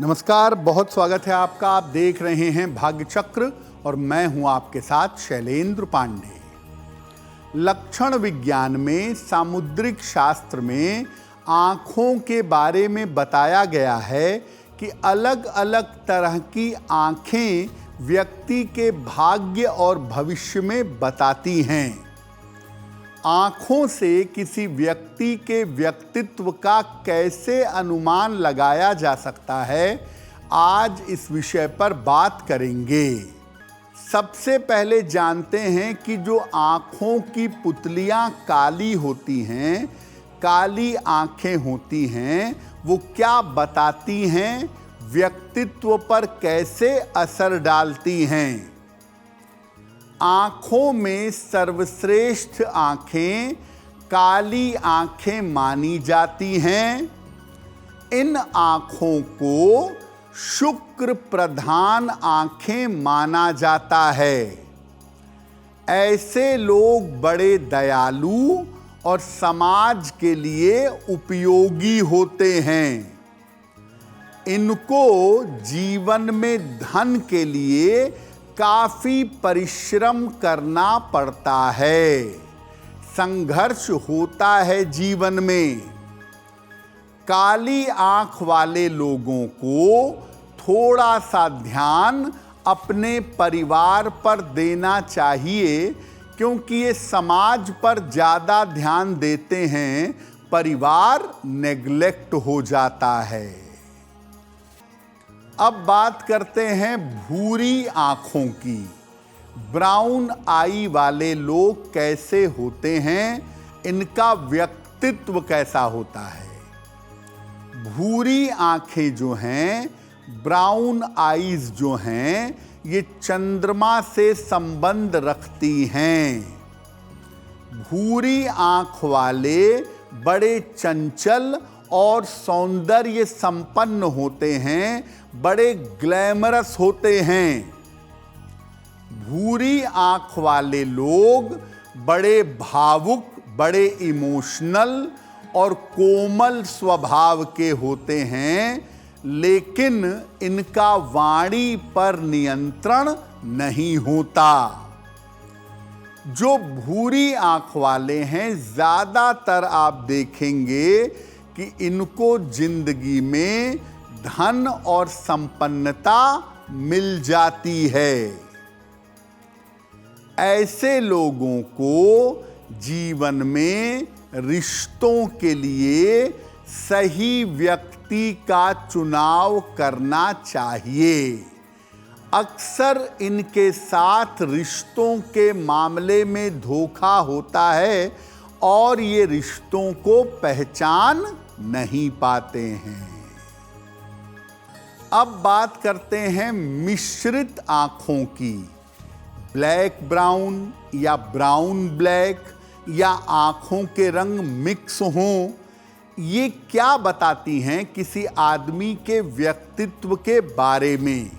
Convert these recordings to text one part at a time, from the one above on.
नमस्कार, बहुत स्वागत है आपका। आप देख रहे हैं भाग्य चक्र और मैं हूं आपके साथ शैलेंद्र पांडे। लक्षण विज्ञान में, सामुद्रिक शास्त्र में आँखों के बारे में बताया गया है कि अलग अलग तरह की आँखें व्यक्ति के भाग्य और भविष्य में बताती हैं। आँखों से किसी व्यक्ति के व्यक्तित्व का कैसे अनुमान लगाया जा सकता है, आज इस विषय पर बात करेंगे। सबसे पहले जानते हैं कि जो आँखों की पुतलियाँ काली होती हैं, काली आँखें होती हैं, वो क्या बताती हैं, व्यक्तित्व पर कैसे असर डालती हैं। आँखों में सर्वश्रेष्ठ आँखें काली आँखें मानी जाती हैं। इन आँखों को शुक्र प्रधान आँखें माना जाता है। ऐसे लोग बड़े दयालु और समाज के लिए उपयोगी होते हैं। इनको जीवन में धन के लिए काफी परिश्रम करना पड़ता है, संघर्ष होता है जीवन में। काली आंख वाले लोगों को थोड़ा सा ध्यान अपने परिवार पर देना चाहिए, क्योंकि ये समाज पर ज़्यादा ध्यान देते हैं, परिवार नेग्लेक्ट हो जाता है। अब बात करते हैं भूरी आँखों की। ब्राउन आई वाले लोग कैसे होते हैं, इनका व्यक्तित्व कैसा होता है। भूरी आँखें जो हैं, ब्राउन आईज जो हैं, ये चंद्रमा से संबंध रखती हैं। भूरी आँख वाले बड़े चंचल और सौंदर्य संपन्न होते हैं, बड़े ग्लैमरस होते हैं। भूरी आंख वाले लोग बड़े भावुक, बड़े इमोशनल और कोमल स्वभाव के होते हैं, लेकिन इनका वाणी पर नियंत्रण नहीं होता। जो भूरी आंख वाले हैं, ज़्यादातर आप देखेंगे कि इनको जिंदगी में धन और संपन्नता मिल जाती है। ऐसे लोगों को जीवन में रिश्तों के लिए सही व्यक्ति का चुनाव करना चाहिए। अक्सर इनके साथ रिश्तों के मामले में धोखा होता है और ये रिश्तों को पहचान नहीं पाते हैं। अब बात करते हैं मिश्रित आँखों की। ब्लैक ब्राउन या ब्राउन ब्लैक या आँखों के रंग मिक्स हों, ये क्या बताती हैं किसी आदमी के व्यक्तित्व के बारे में।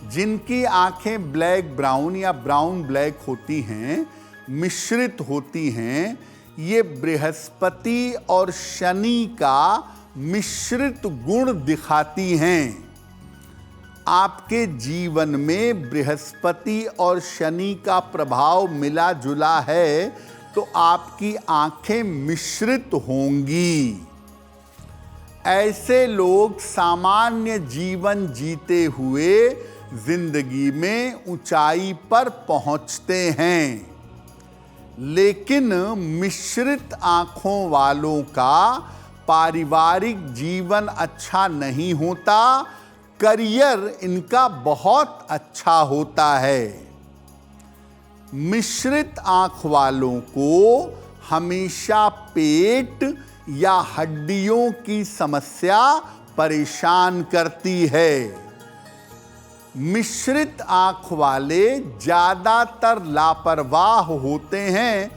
जिनकी आँखें ब्लैक ब्राउन या ब्राउन ब्लैक होती हैं, मिश्रित होती हैं, ये बृहस्पति और शनि का मिश्रित गुण दिखाती हैं। आपके जीवन में बृहस्पति और शनि का प्रभाव मिला जुला है, तो आपकी आंखें मिश्रित होंगी। ऐसे लोग सामान्य जीवन जीते हुए जिंदगी में ऊंचाई पर पहुंचते हैं, लेकिन मिश्रित आंखों वालों का पारिवारिक जीवन अच्छा नहीं होता, करियर इनका बहुत अच्छा होता है। मिश्रित आंख वालों को हमेशा पेट या हड्डियों की समस्या परेशान करती है। मिश्रित आंख वाले ज़्यादातर लापरवाह होते हैं,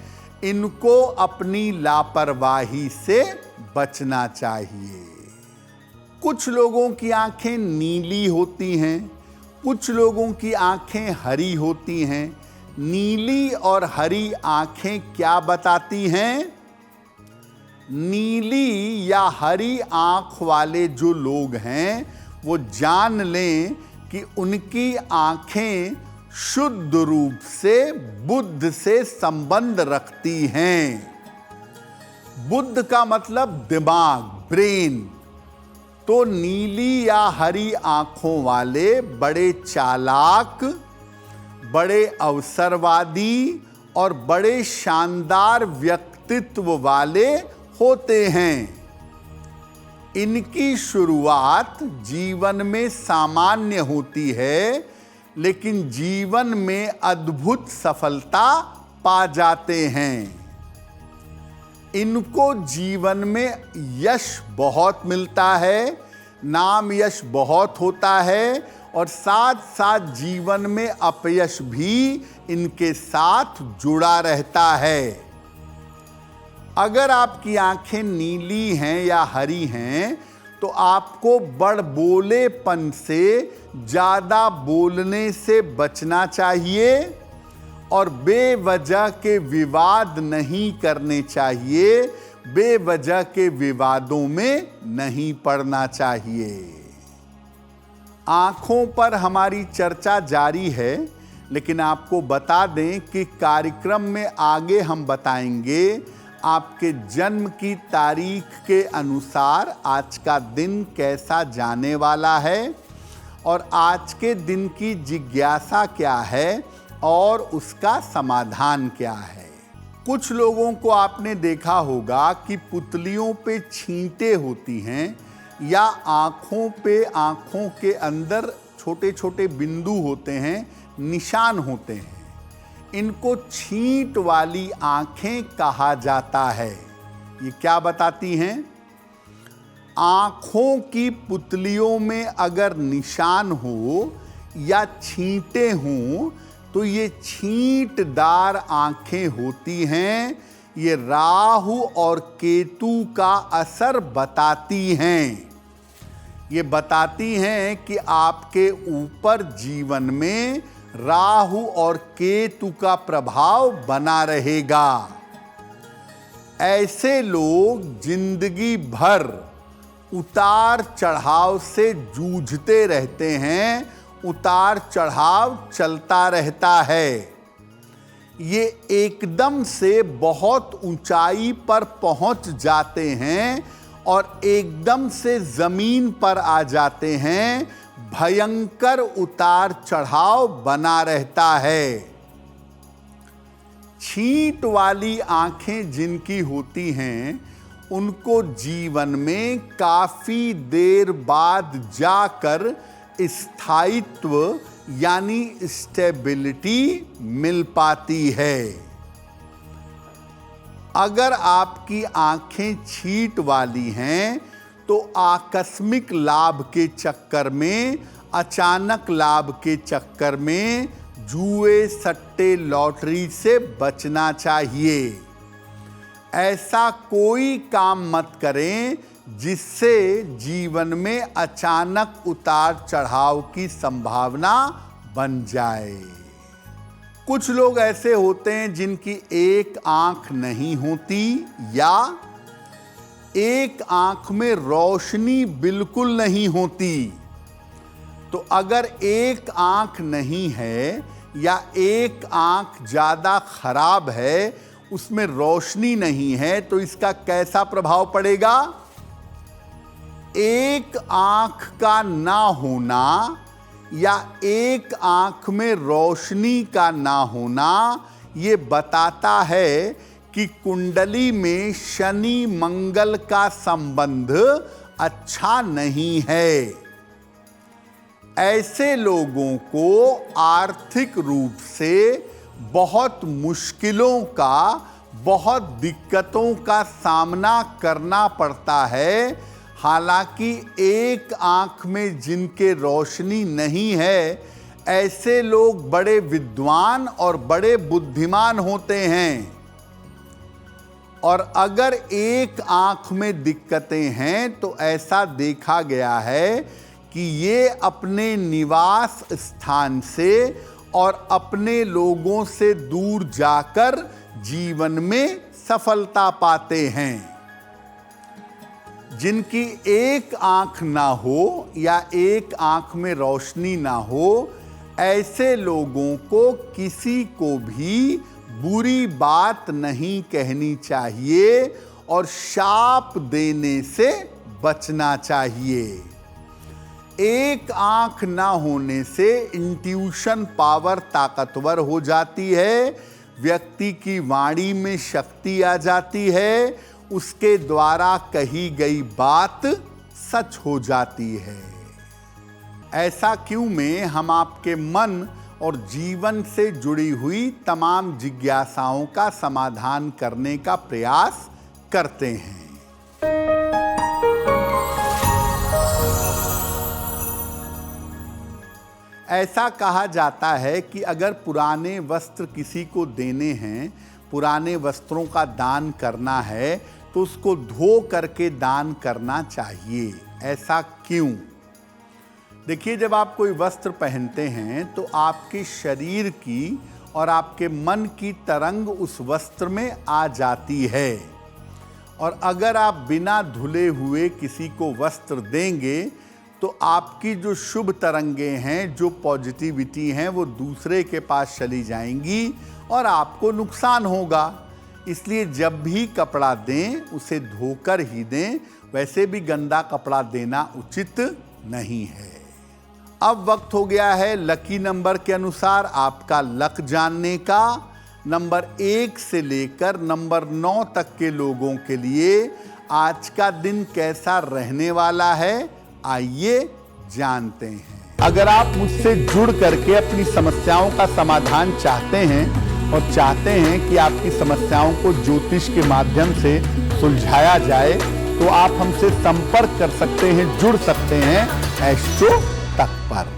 इनको अपनी लापरवाही से बचना चाहिए। कुछ लोगों की आंखें नीली होती हैं, कुछ लोगों की आंखें हरी होती हैं। नीली और हरी आंखें क्या बताती हैं? नीली या हरी आंख वाले जो लोग हैं वो जान लें कि उनकी आंखें शुद्ध रूप से बुद्ध से संबंध रखती हैं। बुद्ध का मतलब दिमाग, ब्रेन। तो नीली या हरी आंखों वाले बड़े चालाक, बड़े अवसरवादी और बड़े शानदार व्यक्तित्व वाले होते हैं। इनकी शुरुआत जीवन में सामान्य होती है, लेकिन जीवन में अद्भुत सफलता पा जाते हैं। इनको जीवन में यश बहुत मिलता है, नाम यश बहुत होता है और साथ साथ जीवन में अपयश भी इनके साथ जुड़ा रहता है। अगर आपकी आंखें नीली हैं या हरी हैं तो आपको बड़बोलेपन से, ज़्यादा बोलने से बचना चाहिए और बेवजह के विवाद नहीं करने चाहिए, बेवजह के विवादों में नहीं पड़ना चाहिए। आंखों पर हमारी चर्चा जारी है, लेकिन आपको बता दें कि कार्यक्रम में आगे हम बताएंगे आपके जन्म की तारीख के अनुसार आज का दिन कैसा जाने वाला है और आज के दिन की जिज्ञासा क्या है और उसका समाधान क्या है। कुछ लोगों को आपने देखा होगा कि पुतलियों पे छींटे होती हैं या आँखों पे, आँखों के अंदर छोटे छोटे बिंदु होते हैं, निशान होते हैं। इनको छींट वाली आँखें कहा जाता है। ये क्या बताती हैं? आँखों की पुतलियों में अगर निशान हो या छींटे हों तो ये छींटदार आँखें होती हैं। ये राहु और केतु का असर बताती हैं। ये बताती हैं कि आपके ऊपर जीवन में राहु और केतु का प्रभाव बना रहेगा। ऐसे लोग जिंदगी भर उतार चढ़ाव से जूझते रहते हैं, उतार चढ़ाव चलता रहता है। ये एकदम से बहुत ऊंचाई पर पहुंच जाते हैं और एकदम से जमीन पर आ जाते हैं। भयंकर उतार चढ़ाव बना रहता है। छींट वाली आंखें जिनकी होती हैं उनको जीवन में काफी देर बाद जाकर स्थायित्व यानी स्टेबिलिटी मिल पाती है। अगर आपकी आंखें छींट वाली हैं तो आकस्मिक लाभ के चक्कर में, अचानक लाभ के चक्कर में जुए, सट्टे, लॉटरी से बचना चाहिए। ऐसा कोई काम मत करें जिससे जीवन में अचानक उतार चढ़ाव की संभावना बन जाए। कुछ लोग ऐसे होते हैं जिनकी एक आंख नहीं होती या एक आंख में रोशनी बिल्कुल नहीं होती। तो अगर एक आंख नहीं है या एक आंख ज़्यादा खराब है, उसमें रोशनी नहीं है, तो इसका कैसा प्रभाव पड़ेगा? एक आंख का ना होना या एक आंख में रोशनी का ना होना ये बताता है कि कुंडली में शनि मंगल का संबंध अच्छा नहीं है। ऐसे लोगों को आर्थिक रूप से बहुत मुश्किलों का, बहुत दिक्कतों का सामना करना पड़ता है। हालांकि एक आंख में जिनके रोशनी नहीं है, ऐसे लोग बड़े विद्वान और बड़े बुद्धिमान होते हैं। और अगर एक आंख में दिक्कतें हैं तो ऐसा देखा गया है कि ये अपने निवास स्थान से और अपने लोगों से दूर जाकर जीवन में सफलता पाते हैं। जिनकी एक आंख ना हो या एक आंख में रोशनी ना हो, ऐसे लोगों को किसी को भी बुरी बात नहीं कहनी चाहिए और शाप देने से बचना चाहिए। एक आंख ना होने से इंट्यूशन पावर ताकतवर हो जाती है, व्यक्ति की वाणी में शक्ति आ जाती है, उसके द्वारा कही गई बात सच हो जाती है। ऐसा क्यों में हम आपके मन और जीवन से जुड़ी हुई तमाम जिज्ञासाओं का समाधान करने का प्रयास करते हैं। ऐसा कहा जाता है कि अगर पुराने वस्त्र किसी को देने हैं, पुराने वस्त्रों का दान करना है, तो उसको धो करके दान करना चाहिए। ऐसा क्यों? देखिए, जब आप कोई वस्त्र पहनते हैं तो आपके शरीर की और आपके मन की तरंग उस वस्त्र में आ जाती है, और अगर आप बिना धुले हुए किसी को वस्त्र देंगे तो आपकी जो शुभ तरंगें हैं, जो पॉजिटिविटी हैं, वो दूसरे के पास चली जाएंगी और आपको नुकसान होगा। इसलिए जब भी कपड़ा दें उसे धोकर ही दें, वैसे भी गंदा कपड़ा देना उचित नहीं है। अब वक्त हो गया है लकी नंबर के अनुसार आपका लक जानने का। नंबर 1 से लेकर नंबर 9 तक के लोगों के लिए आज का दिन कैसा रहने वाला है, आइए जानते हैं। अगर आप मुझसे जुड़ करके अपनी समस्याओं का समाधान चाहते हैं और चाहते हैं कि आपकी समस्याओं को ज्योतिष के माध्यम से सुलझाया जाए, तो आप हमसे संपर्क कर सकते हैं, जुड़ सकते हैं एस्ट्रो तक पर।